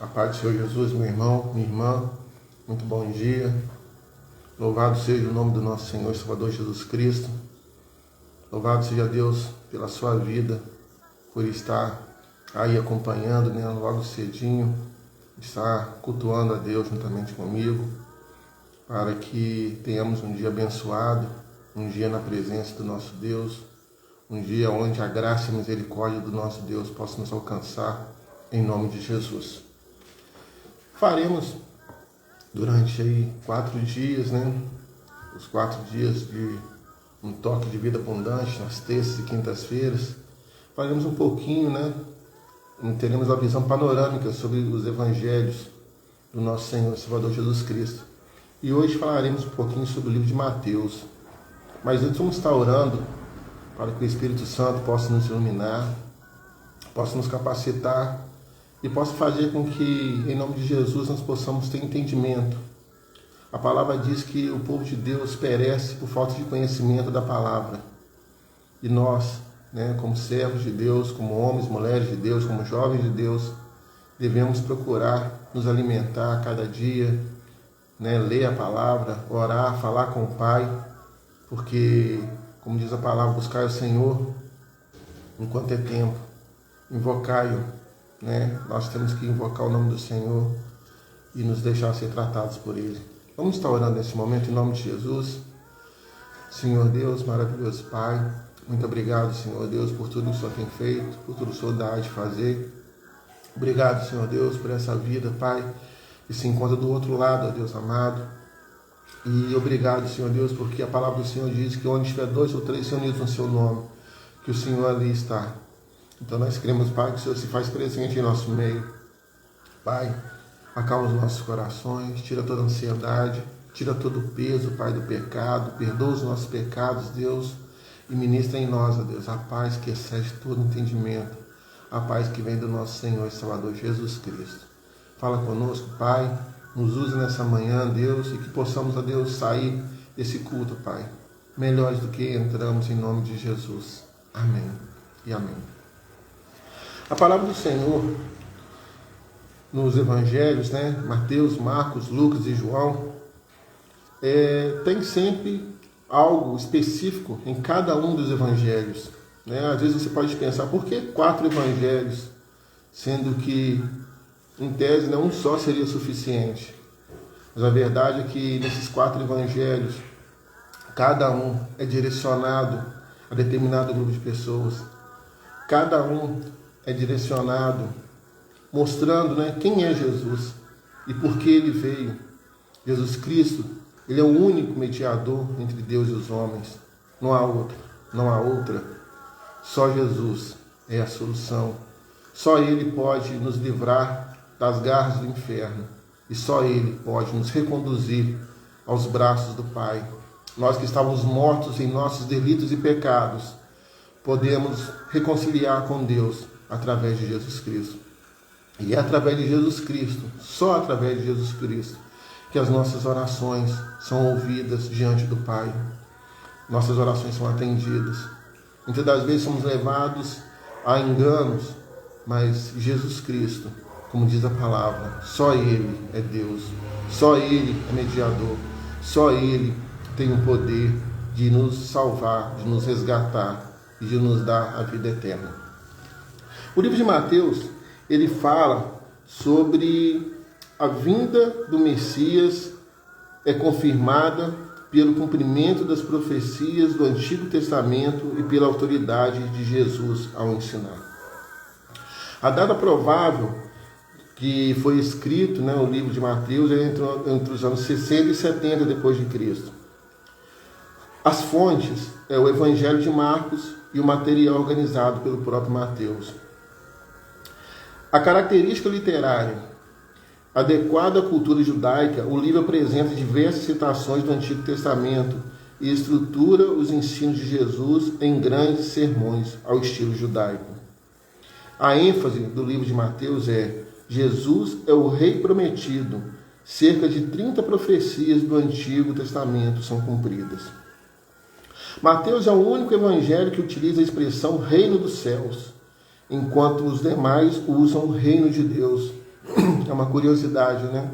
A paz do Senhor Jesus, meu irmão, minha irmã, muito bom dia. Louvado seja o nome do nosso Senhor e Salvador Jesus Cristo. Louvado seja Deus pela sua vida, por estar aí acompanhando, né, logo cedinho, estar cultuando a Deus juntamente comigo, para que tenhamos um dia abençoado, um dia na presença do nosso Deus, um dia onde a graça e a misericórdia do nosso Deus possa nos alcançar, em nome de Jesus. Faremos durante aí 4 dias, né? Os 4 dias de um toque de vida abundante, nas terças e quintas-feiras. Faremos um pouquinho, né? Teremos uma visão panorâmica sobre os evangelhos do nosso Senhor e Salvador Jesus Cristo. E hoje falaremos um pouquinho sobre o livro de Mateus. Mas antes vamos estar orando para que o Espírito Santo possa nos iluminar, possa nos capacitar e possa fazer com que, em nome de Jesus, nós possamos ter entendimento. A palavra diz que o povo de Deus perece por falta de conhecimento da palavra. E nós, né, como servos de Deus, como homens, mulheres de Deus, como jovens de Deus, devemos procurar nos alimentar a cada dia, né, ler a palavra, orar, falar com o Pai, porque, como diz a palavra, buscai o Senhor enquanto é tempo, invocai-o. Nós temos que invocar o nome do Senhor e nos deixar ser tratados por Ele. Vamos estar orando nesse momento em nome de Jesus. Senhor Deus, maravilhoso Pai, muito obrigado, Senhor Deus, por tudo que o Senhor tem feito, por tudo que o Senhor dá de fazer. Obrigado, Senhor Deus, por essa vida, Pai, que se encontra do outro lado, ó Deus amado. E obrigado, Senhor Deus, porque a palavra do Senhor diz que onde estiver 2 ou 3 reunidos no Seu nome, que o Senhor ali está. Então nós queremos, Pai, que o Senhor se faz presente em nosso meio. Pai, acalma os nossos corações, tira toda a ansiedade, tira todo o peso, Pai, do pecado, perdoa os nossos pecados, Deus, e ministra em nós, ó Deus, a paz que excede todo entendimento, a paz que vem do nosso Senhor e Salvador Jesus Cristo. Fala conosco, Pai, nos use nessa manhã, Deus, e que possamos, ó Deus, sair desse culto, Pai, melhores do que entramos, em nome de Jesus. Amém e amém. A palavra do Senhor nos evangelhos, né, Mateus, Marcos, Lucas e João, tem sempre algo específico em cada um dos evangelhos. Às vezes você pode pensar, por que 4 evangelhos? Sendo que, em tese, um só seria suficiente. Mas a verdade é que nesses 4 evangelhos, cada um é direcionado a determinado grupo de pessoas. Cada um é direcionado, mostrando, quem é Jesus e por que Ele veio. Jesus Cristo, Ele é o único mediador entre Deus e os homens. Não há outro, não há outra. Só Jesus é a solução. Só Ele pode nos livrar das garras do inferno. E só Ele pode nos reconduzir aos braços do Pai. Nós que estávamos mortos em nossos delitos e pecados, podemos reconciliar com Deus através de Jesus Cristo. E é através de Jesus Cristo, só através de Jesus Cristo, que as nossas orações são ouvidas diante do Pai. Nossas orações são atendidas. Muitas das vezes somos levados a enganos, mas Jesus Cristo, como diz a palavra, só Ele é Deus, só Ele é mediador, só Ele tem o poder de nos salvar, de nos resgatar e de nos dar a vida eterna. O livro de Mateus, ele fala sobre a vinda do Messias, é confirmada pelo cumprimento das profecias do Antigo Testamento e pela autoridade de Jesus ao ensinar. A data provável que foi escrito, o livro de Mateus é entre os anos 60 e 70 depois de Cristo. As fontes é o Evangelho de Marcos e o material organizado pelo próprio Mateus. A característica literária adequada à cultura judaica, o livro apresenta diversas citações do Antigo Testamento e estrutura os ensinos de Jesus em grandes sermões ao estilo judaico. A ênfase do livro de Mateus é: Jesus é o Rei prometido. Cerca de 30 profecias do Antigo Testamento são cumpridas. Mateus é o único evangelho que utiliza a expressão reino dos céus, enquanto os demais usam o reino de Deus, É uma curiosidade, né?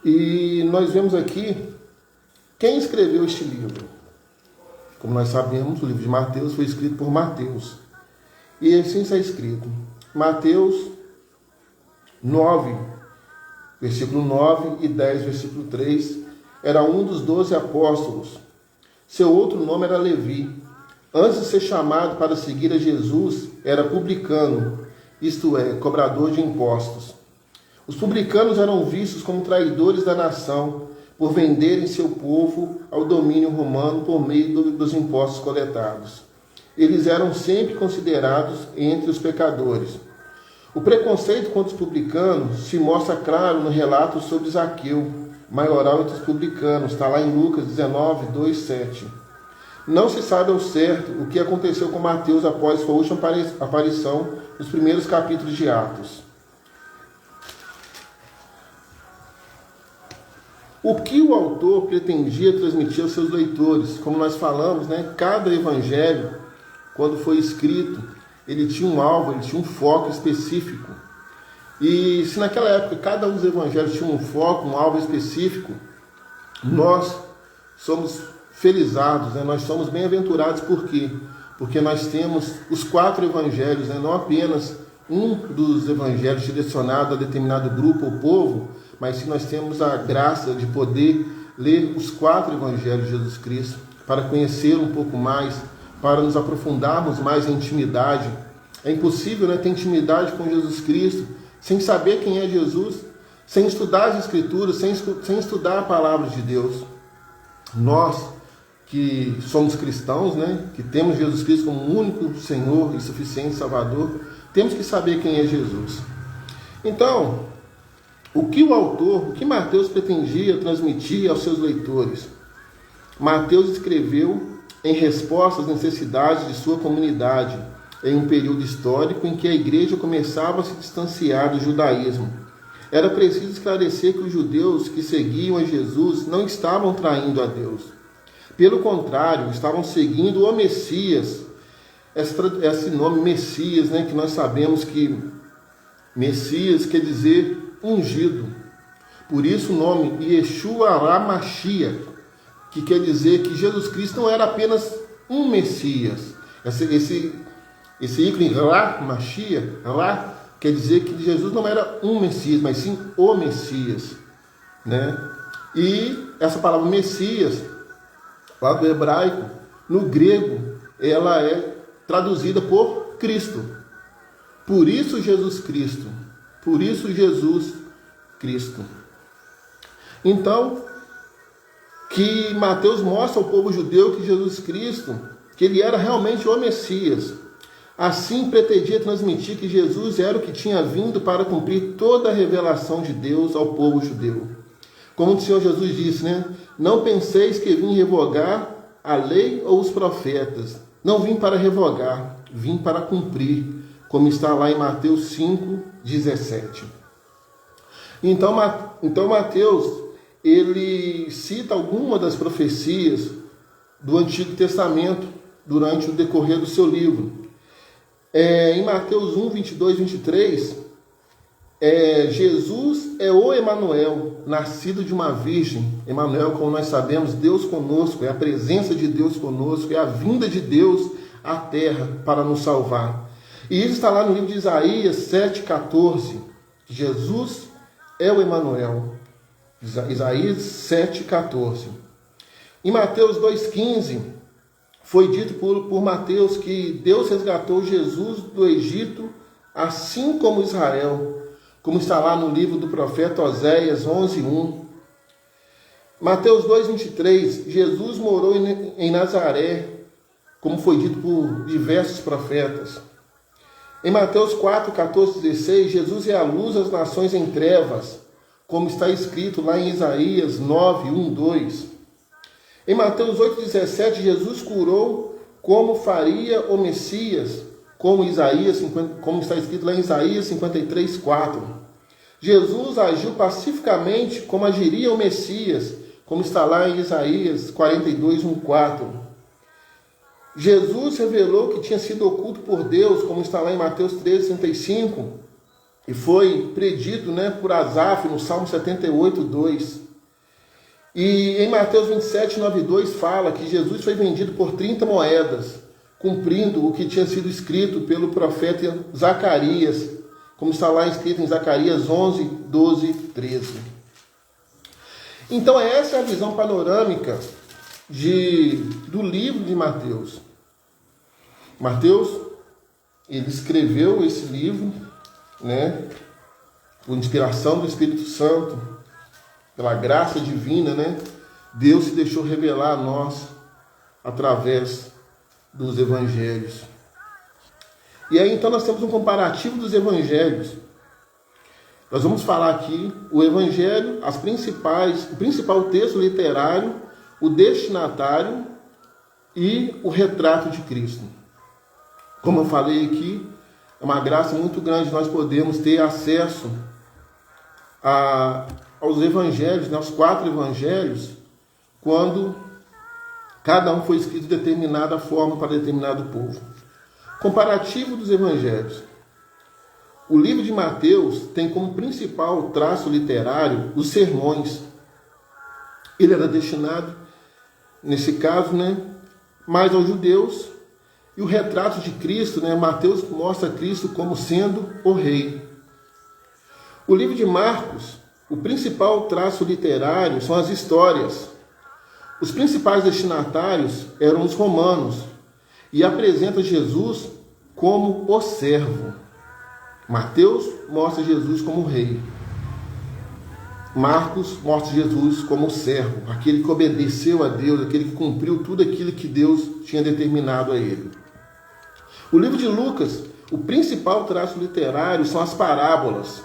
E nós vemos aqui quem escreveu este livro. Como nós sabemos, o livro de Mateus foi escrito por Mateus. E assim está escrito. Mateus 9, versículo 9 e 10, versículo 3, era um dos 12 apóstolos. Seu outro nome era Levi. Antes de ser chamado para seguir a Jesus, era publicano, isto é, cobrador de impostos. Os publicanos eram vistos como traidores da nação, por venderem seu povo ao domínio romano por meio dos impostos coletados. Eles eram sempre considerados entre os pecadores. O preconceito contra os publicanos se mostra claro no relato sobre Zaqueu, maioral entre os publicanos, está lá em Lucas 19, 2, 7. Não se sabe ao certo o que aconteceu com Mateus após sua última aparição nos primeiros capítulos de Atos. O que o autor pretendia transmitir aos seus leitores? Como nós falamos, né? Cada evangelho, quando foi escrito, ele tinha um alvo, ele tinha um foco específico. E se naquela época cada um dos evangelhos tinha um foco, um alvo específico, nós somos felizados, né? Nós somos bem-aventurados. Por quê? Porque nós temos os 4 evangelhos, né? Não apenas um dos evangelhos direcionado a determinado grupo ou povo, mas sim nós temos a graça de poder ler os 4 evangelhos de Jesus Cristo, para conhecer um pouco mais, para nos aprofundarmos mais em intimidade. É impossível, né, ter intimidade com Jesus Cristo sem saber quem é Jesus, sem estudar as Escrituras, sem estudar a palavra de Deus. Nós que somos cristãos, né, que temos Jesus Cristo como único Senhor e suficiente Salvador, temos que saber quem é Jesus. Então, o que Mateus pretendia transmitir aos seus leitores? Mateus escreveu em resposta às necessidades de sua comunidade, em um período histórico em que a igreja começava a se distanciar do judaísmo. Era preciso esclarecer que os judeus que seguiam a Jesus não estavam traindo a Deus. Pelo contrário, estavam seguindo o Messias. Esse nome Messias, né, que nós sabemos que Messias quer dizer ungido. Por isso o nome Yeshua HaMashiach, que quer dizer que Jesus Cristo não era apenas um Messias. Esse ícone lá, Mashiach, lá, quer dizer que Jesus não era um Messias, mas sim o Messias, né? E essa palavra Messias, lá do hebraico, no grego, ela é traduzida por Cristo. Por isso Jesus Cristo. Por isso Jesus Cristo. Então, que Mateus mostra ao povo judeu que Jesus Cristo, que ele era realmente o Messias. Assim pretendia transmitir que Jesus era o que tinha vindo para cumprir toda a revelação de Deus ao povo judeu. Como o Senhor Jesus disse, né? Não penseis que vim revogar a lei ou os profetas. Não vim para revogar, vim para cumprir, como está lá em Mateus 5, 17. Então Mateus, ele cita algumas das profecias do Antigo Testamento durante o decorrer do seu livro. Em Mateus 1, 22, 23, Jesus é o Emanuel, nascido de uma virgem. Emanuel, como nós sabemos, Deus conosco, é a presença de Deus conosco, é a vinda de Deus à terra para nos salvar. E isso está lá no livro de Isaías 7,14. Jesus é o Emanuel. Isaías 7,14. Em Mateus 2,15, foi dito por Mateus que Deus resgatou Jesus do Egito, assim como Israel, como está lá no livro do profeta Oséias 11:1. Mateus 2,23, Jesus morou em Nazaré, como foi dito por diversos profetas. Em Mateus 4, 14, 16, Jesus é a luz das nações em trevas, como está escrito lá em Isaías 9, 1, 2. Em Mateus 8, 17, Jesus curou como faria o Messias, como está escrito lá em Isaías 53, 4. Jesus agiu pacificamente como agiria o Messias, como está lá em Isaías 42, 1, 4. Jesus revelou que tinha sido oculto por Deus, como está lá em Mateus 13, 35, E foi predito, né, por Asaf no Salmo 78, 2. E em Mateus 27, 9 e 2 fala que Jesus foi vendido por 30 moedas, cumprindo o que tinha sido escrito pelo profeta Zacarias, como está lá escrito em Zacarias 11, 12, 13. Então essa é a visão panorâmica do livro de Mateus. Mateus, ele escreveu esse livro, né, por inspiração do Espírito Santo, pela graça divina, né? Deus se deixou revelar a nós através dos evangelhos. E aí então nós temos um comparativo dos evangelhos. Nós vamos falar aqui o evangelho, o principal texto literário, o destinatário e o retrato de Cristo. Como eu falei aqui, é uma graça muito grande nós podemos ter acesso aos evangelhos, né, aos 4 evangelhos, quando cada um foi escrito de determinada forma para determinado povo. Comparativo dos evangelhos. O livro de Mateus tem como principal traço literário os sermões. Ele era destinado, nesse caso, né, mais aos judeus. E o retrato de Cristo, né, Mateus mostra Cristo como sendo o rei. O livro de Marcos, o principal traço literário são as histórias. Os principais destinatários eram os romanos e apresenta Jesus como o servo. Mateus mostra Jesus como rei. Marcos mostra Jesus como servo, aquele que obedeceu a Deus, aquele que cumpriu tudo aquilo que Deus tinha determinado a ele. O livro de Lucas, o principal traço literário são as parábolas.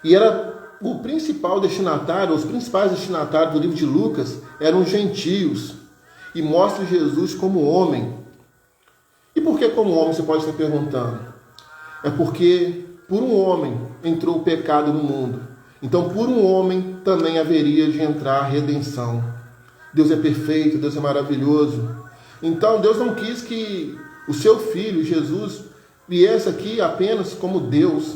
E era o principal destinatário, os principais destinatários do livro de Lucas eram os gentios. E mostra Jesus como homem. E por que como homem, você pode estar perguntando? É porque por um homem entrou o pecado no mundo. Então por um homem também haveria de entrar a redenção. Deus é perfeito, Deus é maravilhoso. Então Deus não quis que o seu filho, Jesus, viesse aqui apenas como Deus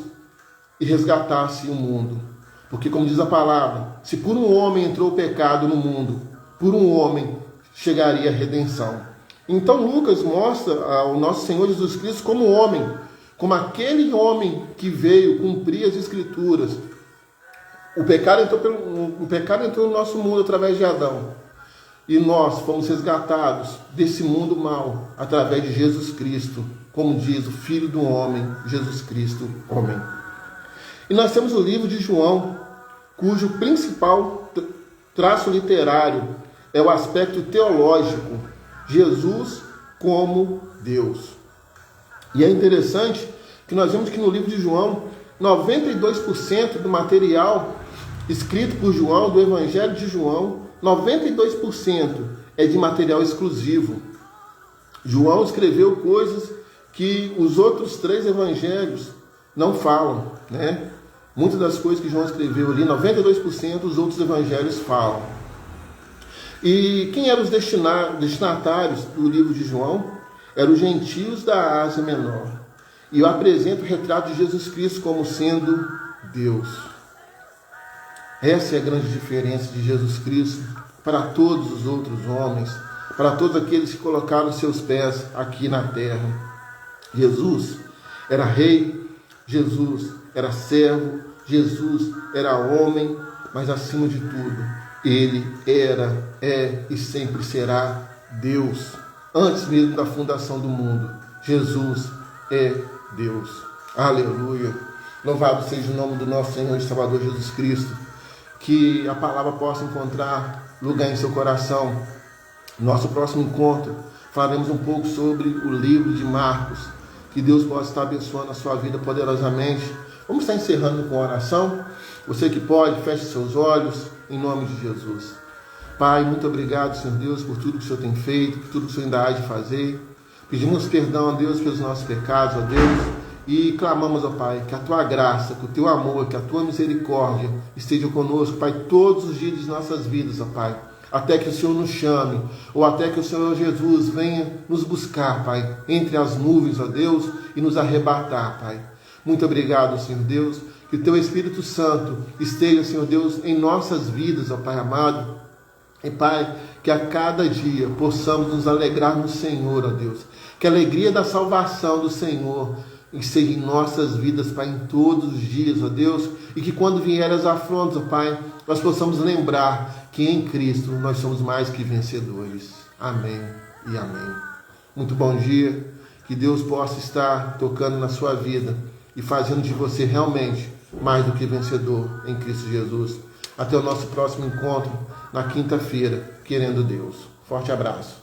e resgatasse o mundo. Porque, como diz a palavra, se por um homem entrou o pecado no mundo, por um homem chegaria a redenção. Então Lucas mostra ao nosso Senhor Jesus Cristo como homem, como aquele homem que veio cumprir as Escrituras. O pecado entrou no nosso mundo através de Adão. E nós fomos resgatados desse mundo mau através de Jesus Cristo, como diz o Filho do Homem, Jesus Cristo, homem. E nós temos o livro de João, cujo principal traço literário é o aspecto teológico, Jesus como Deus. E é interessante que nós vemos que no livro de João, 92% do material escrito por João, do Evangelho de João, 92% é de material exclusivo. João escreveu coisas que os outros 3 evangelhos não falam, né? Muitas das coisas que João escreveu ali, 92% os outros evangelhos falam. E quem eram os destinatários do livro de João? Eram os gentios da Ásia Menor. E eu apresento o retrato de Jesus Cristo como sendo Deus. Essa é a grande diferença de Jesus Cristo para todos os outros homens, para todos aqueles que colocaram seus pés aqui na terra. Jesus era rei, Jesus era servo, Jesus era homem, mas acima de tudo, ele era, é e sempre será Deus. Antes mesmo da fundação do mundo, Jesus é Deus. Aleluia! Louvado seja o nome do nosso Senhor e Salvador Jesus Cristo. Que a palavra possa encontrar lugar em seu coração. Nosso próximo encontro, falaremos um pouco sobre o livro de Marcos. Que Deus possa estar abençoando a sua vida poderosamente. Vamos estar encerrando com oração. Você que pode, feche seus olhos, em nome de Jesus. Pai, muito obrigado, Senhor Deus, por tudo que o Senhor tem feito, por tudo que o Senhor ainda há de fazer. Pedimos perdão a Deus pelos nossos pecados, ó Deus. E clamamos, ó Pai, que a Tua graça, que o Teu amor, que a Tua misericórdia esteja conosco, Pai, todos os dias de nossas vidas, ó Pai. Até que o Senhor nos chame, ou até que o Senhor Jesus venha nos buscar, Pai, entre as nuvens, ó Deus, e nos arrebatar, Pai. Muito obrigado, Senhor Deus, que o Teu Espírito Santo esteja, Senhor Deus, em nossas vidas, ó Pai amado. E Pai, que a cada dia possamos nos alegrar no Senhor, ó Deus. Que a alegria da salvação do Senhor esteja em nossas vidas, Pai, em todos os dias, ó Deus. E que quando vierem as afrontas, ó Pai, nós possamos lembrar que em Cristo nós somos mais que vencedores. Amém e amém. Muito bom dia. Que Deus possa estar tocando na sua vida e fazendo de você realmente mais do que vencedor em Cristo Jesus. Até o nosso próximo encontro na quinta-feira, querendo Deus. Forte abraço.